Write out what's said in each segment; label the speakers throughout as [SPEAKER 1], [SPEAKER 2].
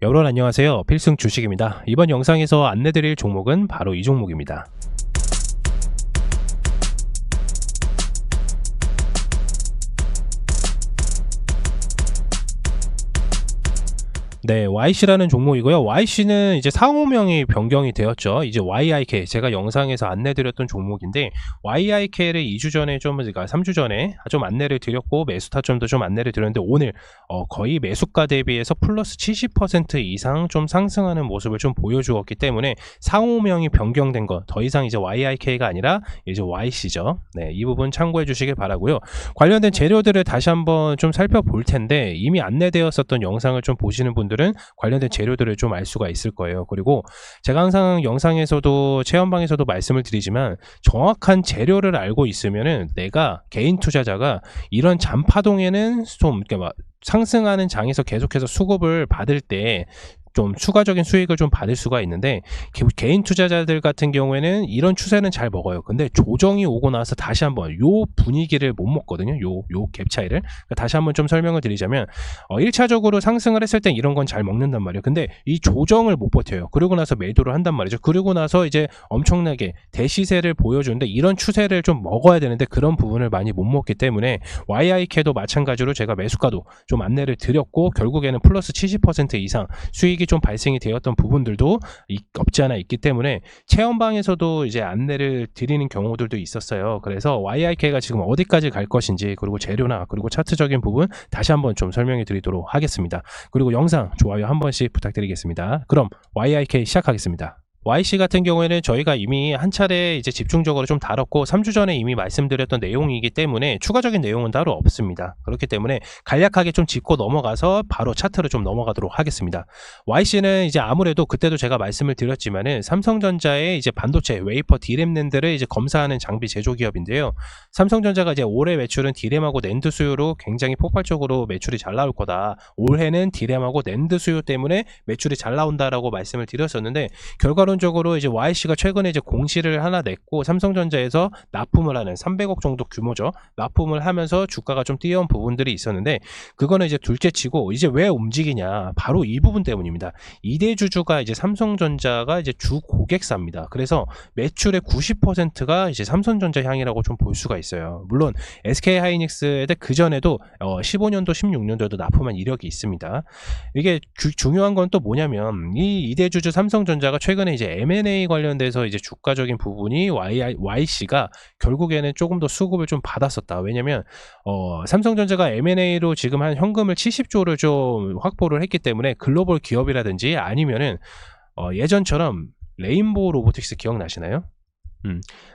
[SPEAKER 1] 여러분 안녕하세요. 필승 주식입니다. 이번 영상에서 안내드릴 종목은 바로 이 종목입니다. 네, YC라는 종목이고요. YC는 이제 상호명이 변경이 되었죠. 이제 YIK, 제가 영상에서 안내드렸던 종목인데 YIK를 2주 전에 그러니까 3주 전에 좀 안내를 드렸고 매수 타점도 좀 안내를 드렸는데 오늘 거의 매수가 대비해서 플러스 70% 이상 좀 상승하는 모습을 좀 보여주었기 때문에 상호명이 변경된 거 더 이상 이제 YIK가 아니라 이제 YC죠. 네, 이 부분 참고해 주시길 바라고요. 관련된 재료들을 다시 한번 좀 살펴볼 텐데 이미 안내되었었던 영상을 좀 보시는 분들은 관련된 재료들을 좀 알 수가 있을 거예요. 그리고 제가 항상 영상에서도 체험방에서도 말씀을 드리지만 정확한 재료를 알고 있으면은 내가 개인 투자자가 이런 잔파동에는 좀 이렇게 막 상승하는 장에서 계속해서 수급을 받을 때 좀 추가적인 수익을 좀 받을 수가 있는데 개인 투자자들 같은 경우에는 이런 추세는 잘 먹어요. 근데 조정이 오고 나서 다시 한번 요 분위기를 못 먹거든요. 요 갭 차이를. 그러니까 다시 한번 좀 설명을 드리자면 1차적으로 상승을 했을 땐 이런 건 잘 먹는단 말이에요. 근데 이 조정을 못 버텨요. 그러고 나서 매도를 한단 말이죠. 그러고 나서 이제 엄청나게 대시세를 보여주는데 이런 추세를 좀 먹어야 되는데 그런 부분을 많이 못 먹기 때문에 YIK도 마찬가지로 제가 매수가도 좀 안내를 드렸고 결국에는 플러스 70% 이상 수익이 좀 발생이 되었던 부분들도 없지 않아 있기 때문에 체험방에서도 이제 안내를 드리는 경우들도 있었어요. 그래서 YIK가 지금 어디까지 갈 것인지 그리고 재료나 그리고 차트적인 부분 다시 한번 좀 설명해 드리도록 하겠습니다. 그리고 영상 좋아요 한 번씩 부탁드리겠습니다. 그럼 YIK 시작하겠습니다. YC 같은 경우에는 저희가 이미 한 차례 이제 집중적으로 좀 다뤘고 3주 전에 이미 말씀드렸던 내용이기 때문에 추가적인 내용은 따로 없습니다. 그렇기 때문에 간략하게 좀 짚고 넘어가서 바로 차트로 좀 넘어가도록 하겠습니다. YC는 이제 아무래도 그때도 제가 말씀을 드렸지만은 삼성전자의 이제 반도체 웨이퍼 디램 낸드를 이제 검사하는 장비 제조 기업인데요. 삼성전자가 이제 올해 매출은 디램하고 낸드 수요로 굉장히 폭발적으로 매출이 잘 나올 거다. 올해는 디램하고 낸드 수요 때문에 매출이 잘 나온다라고 말씀을 드렸었는데 결과론적으로 이제 YC가 최근에 이제 공시를 하나 냈고 삼성전자에서 납품을 하는 300억 정도 규모죠. 납품을 하면서 주가가 좀 뛰어온 부분들이 있었는데 그거는 이제 둘째치고 이제 왜 움직이냐 바로 이 부분 때문입니다. 2대 주주가 이제 삼성전자가 이제 주 고객사입니다. 그래서 매출의 90%가 이제 삼성전자 향이라고 좀 볼 수가 있어요. 물론 SK하이닉스에 그 전에도 15년도 16년도에도 납품한 이력이 있습니다. 이게 중요한 건 또 뭐냐면 이 2대 주주 삼성전자가 최근에 이제 M&A 관련돼서 이제 주가적인 부분이 YC가 결국에는 조금 더 수급을 좀 받았었다. 왜냐면 삼성전자가 M&A로 지금 한 현금을 70조를 좀 확보를 했기 때문에 글로벌 기업이라든지 아니면은 예전처럼 레인보우 로보틱스 기억나시나요?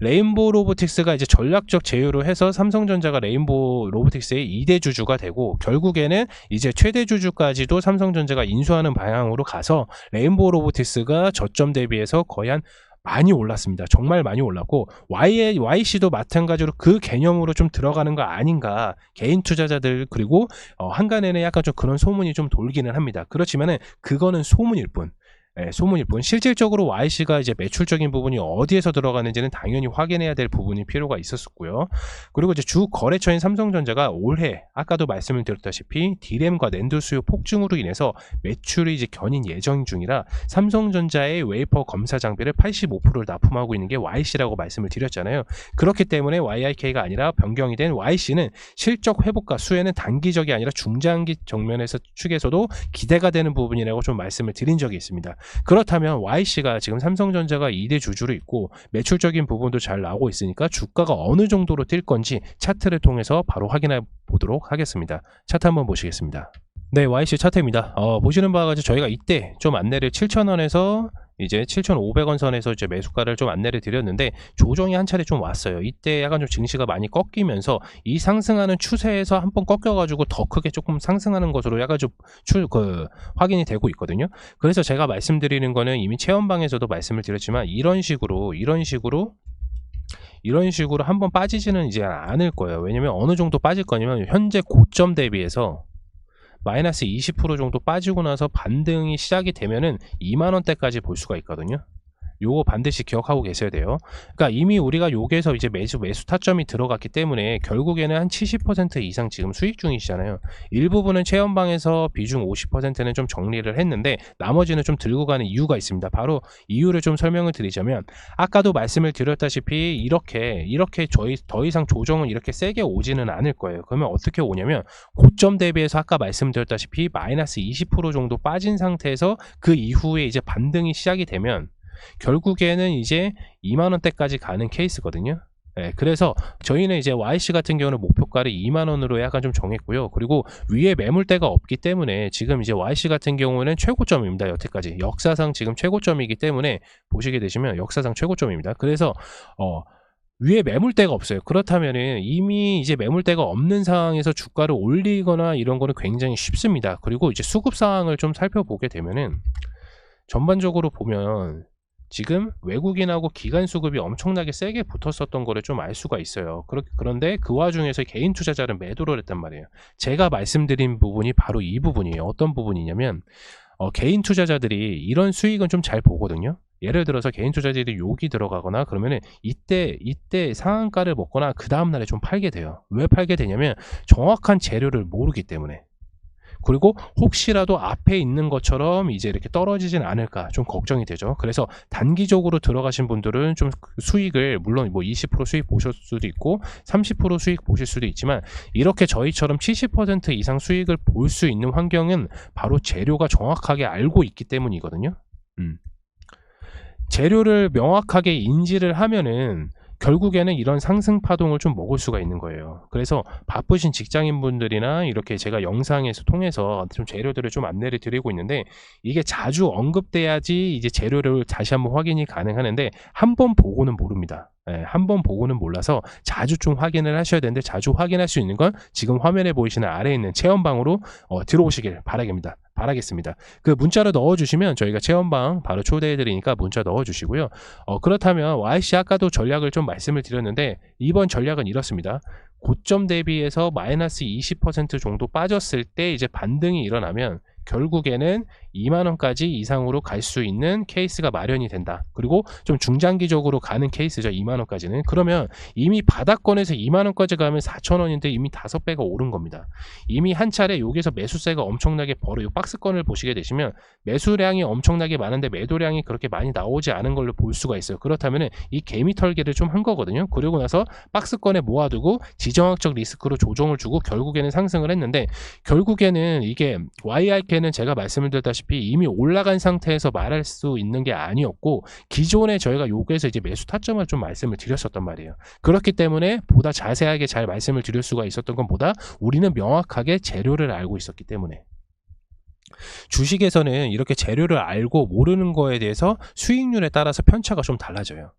[SPEAKER 1] 레인보우 로보틱스가 이제 전략적 제휴를 해서 삼성전자가 레인보우 로보틱스의 2대 주주가 되고 결국에는 이제 최대 주주까지도 삼성전자가 인수하는 방향으로 가서 레인보우 로보틱스가 저점 대비해서 거의 한 많이 올랐습니다. 정말 많이 올랐고 YC도 마찬가지로 그 개념으로 좀 들어가는 거 아닌가. 개인 투자자들 그리고 한간에는 약간 좀 그런 소문이 좀 돌기는 합니다. 그렇지만은 그거는 소문일 뿐. 소문일 뿐 실질적으로 YC가 이제 매출적인 부분이 어디에서 들어가는지는 당연히 확인해야 될 부분이 필요가 있었고요. 그리고 이제 주 거래처인 삼성전자가 올해 아까도 말씀을 드렸다시피 디램과 낸드 수요 폭증으로 인해서 매출이 이제 견인 예정 중이라 삼성전자의 웨이퍼 검사 장비를 85%를 납품하고 있는 게 YC라고 말씀을 드렸잖아요. 그렇기 때문에 YIK가 아니라 변경이 된 YC는 실적 회복과 수혜는 단기적이 아니라 중장기 정면에서 축에서도 기대가 되는 부분이라고 좀 말씀을 드린 적이 있습니다. 그렇다면 YC가 지금 삼성전자가 2대 주주로 있고 매출적인 부분도 잘 나오고 있으니까 주가가 어느 정도로 뛸 건지 차트를 통해서 바로 확인해 보도록 하겠습니다. 차트 한번 보시겠습니다. 네, YC 차트입니다. 보시는 바와 같이 저희가 이때 좀 안내를 7,000원에서 이제 7,500원 선에서 이제 매수가를 좀 안내를 드렸는데 조정이 한 차례 좀 왔어요. 이때 약간 좀 증시가 많이 꺾이면서 이 상승하는 추세에서 한번 꺾여가지고 더 크게 조금 상승하는 것으로 약간 좀 확인이 되고 있거든요. 그래서 제가 말씀드리는 거는 이미 체험방에서도 말씀을 드렸지만 이런 식으로 한번 빠지지는 이제 않을 거예요. 왜냐면 어느 정도 빠질 거냐면 현재 고점 대비해서 마이너스 20% 정도 빠지고 나서 반등이 시작이 되면은 2만원대까지 볼 수가 있거든요. 요거 반드시 기억하고 계셔야 돼요. 그러니까 이미 우리가 여기에서 이제 매수 타점이 들어갔기 때문에 결국에는 한 70% 이상 지금 수익 중이시잖아요. 일부분은 체험방에서 비중 50%는 좀 정리를 했는데 나머지는 좀 들고 가는 이유가 있습니다. 바로 이유를 좀 설명을 드리자면 아까도 말씀을 드렸다시피 이렇게 저희 더 이상 조정은 이렇게 세게 오지는 않을 거예요. 그러면 어떻게 오냐면 고점 대비해서 아까 말씀드렸다시피 마이너스 20% 정도 빠진 상태에서 그 이후에 이제 반등이 시작이 되면 결국에는 이제 2만원대까지 가는 케이스거든요. 네, 그래서 저희는 이제 YC 같은 경우는 목표가를 2만원으로 약간 좀 정했고요. 그리고 위에 매물대가 없기 때문에 지금 이제 YC 같은 경우는 최고점입니다. 여태까지 역사상 지금 최고점이기 때문에 보시게 되시면 역사상 최고점입니다. 그래서 위에 매물대가 없어요. 그렇다면은 이미 이제 매물대가 없는 상황에서 주가를 올리거나 이런 거는 굉장히 쉽습니다. 그리고 이제 수급 상황을 좀 살펴보게 되면은 전반적으로 보면 지금 외국인하고 기관 수급이 엄청나게 세게 붙었었던 거를 좀 알 수가 있어요. 그런데 그 와중에서 개인 투자자는 매도를 했단 말이에요. 제가 말씀드린 부분이 바로 이 부분이에요. 어떤 부분이냐면 개인 투자자들이 이런 수익은 좀 잘 보거든요. 예를 들어서 개인 투자자들이 여기 들어가거나 그러면은 이때 상한가를 먹거나 그 다음날에 좀 팔게 돼요. 왜 팔게 되냐면 정확한 재료를 모르기 때문에. 그리고 혹시라도 앞에 있는 것처럼 이제 이렇게 떨어지진 않을까 좀 걱정이 되죠. 그래서 단기적으로 들어가신 분들은 좀 수익을 물론 뭐 20% 수익 보실 수도 있고 30% 수익 보실 수도 있지만 이렇게 저희처럼 70% 이상 수익을 볼 수 있는 환경은 바로 재료가 정확하게 알고 있기 때문이거든요. 재료를 명확하게 인지를 하면은 결국에는 이런 상승 파동을 좀 먹을 수가 있는 거예요. 그래서 바쁘신 직장인분들이나 이렇게 제가 영상에서 통해서 좀 재료들을 좀 안내를 드리고 있는데 이게 자주 언급돼야지 이제 재료를 다시 한번 확인이 가능하는데 한 번 보고는 모릅니다. 한 번 보고는 몰라서 자주 좀 확인을 하셔야 되는데 자주 확인할 수 있는 건 지금 화면에 보이시는 아래에 있는 체험방으로 들어오시길 바라겠습니다. 그 문자로 넣어주시면 저희가 체험방 바로 초대해드리니까 문자 넣어주시고요. 그렇다면 YC 아까도 전략을 좀 말씀을 드렸는데 이번 전략은 이렇습니다. 고점 대비해서 마이너스 20% 정도 빠졌을 때 이제 반등이 일어나면 결국에는 2만원까지 이상으로 갈 수 있는 케이스가 마련이 된다. 그리고 좀 중장기적으로 가는 케이스죠. 2만원까지는. 그러면 이미 바닥권에서 2만원까지 가면 4천원인데 이미 5배가 오른 겁니다. 이미 한 차례 여기서 매수세가 엄청나게 벌어요. 박스권을 보시게 되시면 매수량이 엄청나게 많은데 매도량이 그렇게 많이 나오지 않은 걸로 볼 수가 있어요. 그렇다면 이 개미 털기를 좀 한 거거든요. 그리고 나서 박스권에 모아두고 지정학적 리스크로 조정을 주고 결국에는 상승을 했는데 결국에는 이게 YRK는 제가 말씀을 드렸다시피 이미 올라간 상태에서 말할 수 있는 게 아니었고 기존에 저희가 요구해서 이제 매수 타점을 좀 말씀을 드렸었단 말이에요. 그렇기 때문에 보다 자세하게 잘 말씀을 드릴 수가 있었던 것보다 우리는 명확하게 재료를 알고 있었기 때문에 주식에서는 이렇게 재료를 알고 모르는 거에 대해서 수익률에 따라서 편차가 좀 달라져요.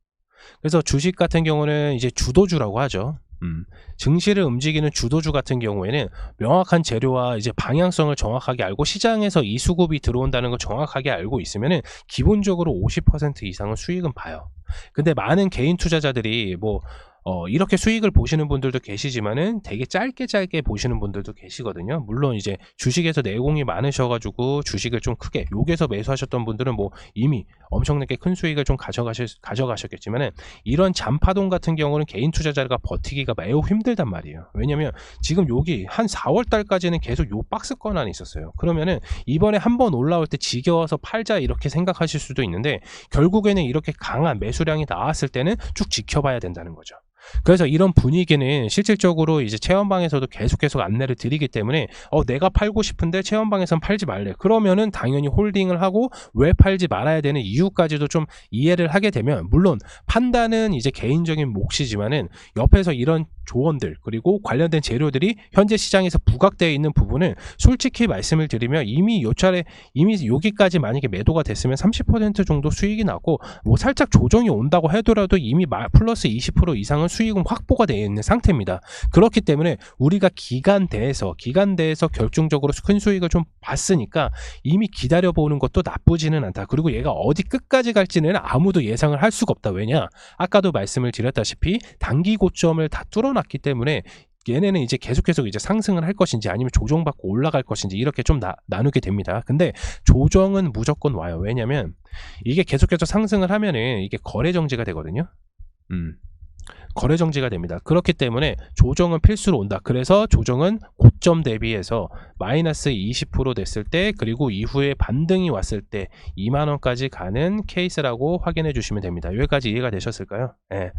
[SPEAKER 1] 그래서 주식 같은 경우는 이제 주도주라고 하죠. 증시를 움직이는 주도주 같은 경우에는 명확한 재료와 이제 방향성을 정확하게 알고 시장에서 이 수급이 들어온다는 걸 정확하게 알고 있으면은 기본적으로 50% 이상은 수익은 봐요. 근데 많은 개인 투자자들이 뭐 이렇게 수익을 보시는 분들도 계시지만은 되게 짧게 보시는 분들도 계시거든요. 물론 이제 주식에서 내공이 많으셔가지고 주식을 좀 크게 여기서 매수하셨던 분들은 뭐 이미 엄청나게 큰 수익을 좀 가져가셨겠지만은 이런 잠파동 같은 경우는 개인 투자자가 버티기가 매우 힘들단 말이에요. 왜냐면 지금 여기 한 4월 달까지는 계속 요 박스권 안에 있었어요. 그러면은 이번에 한번 올라올 때 지겨워서 팔자 이렇게 생각하실 수도 있는데 결국에는 이렇게 강한 매수량이 나왔을 때는 쭉 지켜봐야 된다는 거죠. 그래서 이런 분위기는 실질적으로 이제 체험방에서도 계속 안내를 드리기 때문에 내가 팔고 싶은데 체험방에선 팔지 말래. 그러면은 당연히 홀딩을 하고 왜 팔지 말아야 되는 이유까지도 좀 이해를 하게 되면 물론 판단은 이제 개인적인 몫이지만은 옆에서 이런 조언들 그리고 관련된 재료들이 현재 시장에서 부각되어 있는 부분은 솔직히 말씀을 드리면 이미 요 차례 이미 여기까지 만약에 매도가 됐으면 30% 정도 수익이 나고 뭐 살짝 조정이 온다고 하더라도 이미 플러스 20% 이상은 수익은 확보가 되어 있는 상태입니다. 그렇기 때문에 우리가 기간대에서 결정적으로 큰 수익을 좀 봤으니까 이미 기다려보는 것도 나쁘지는 않다. 그리고 얘가 어디 끝까지 갈지는 아무도 예상을 할 수가 없다. 왜냐? 아까도 말씀을 드렸다시피 단기 고점을 다 뚫어놨기 때문에 얘네는 이제 계속 이제 상승을 할 것인지 아니면 조정받고 올라갈 것인지 이렇게 좀 나누게 됩니다. 근데 조정은 무조건 와요. 왜냐면 이게 계속해서 상승을 하면은 이게 거래 정지가 되거든요. 거래 정지가 됩니다. 그렇기 때문에 조정은 필수로 온다. 그래서 조정은 고점 대비해서 마이너스 20% 됐을 때, 그리고 이후에 반등이 왔을 때 2만원까지 가는 케이스라고 확인해 주시면 됩니다. 여기까지 이해가 되셨을까요? 네.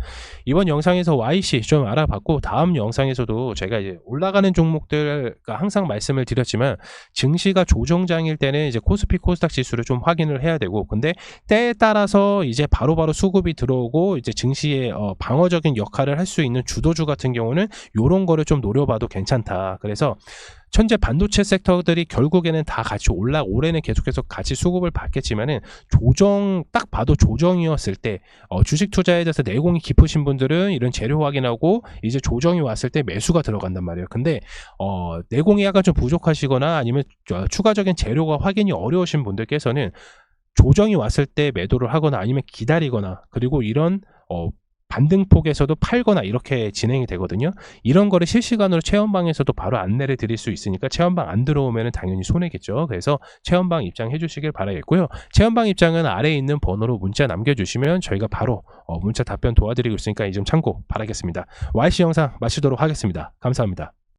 [SPEAKER 1] 이번 영상에서 YC 좀 알아봤고, 다음 영상에서도 제가 이제 올라가는 종목들, 항상 말씀을 드렸지만 증시가 조정장일 때는 이제 코스피 코스닥 지수를 좀 확인을 해야 되고, 근데 때에 따라서 이제 바로바로 수급이 들어오고 이제 증시의 방어적인 역할을 할 수 있는 주도주 같은 경우는 이런 거를 좀 노려봐도 괜찮다. 그래서 현재 반도체 섹터들이 결국에는 다 같이 올해는 계속해서 같이 수급을 받겠지만은 조정, 딱 봐도 조정이었을 때 주식 투자에 대해서 내공이 깊으신 분들은 이런 재료 확인하고 이제 조정이 왔을 때 매수가 들어간단 말이에요. 근데 내공이 약간 좀 부족하시거나 아니면 추가적인 재료가 확인이 어려우신 분들께서는 조정이 왔을 때 매도를 하거나 아니면 기다리거나, 그리고 이런 반등폭에서도 팔거나 이렇게 진행이 되거든요. 이런 거를 실시간으로 체험방에서도 바로 안내를 드릴 수 있으니까 체험방 안 들어오면 당연히 손해겠죠. 그래서 체험방 입장해 주시길 바라겠고요. 체험방 입장은 아래에 있는 번호로 문자 남겨주시면 저희가 바로 문자 답변 도와드리고 있으니까 이 점 참고 바라겠습니다. YC 영상 마치도록 하겠습니다. 감사합니다.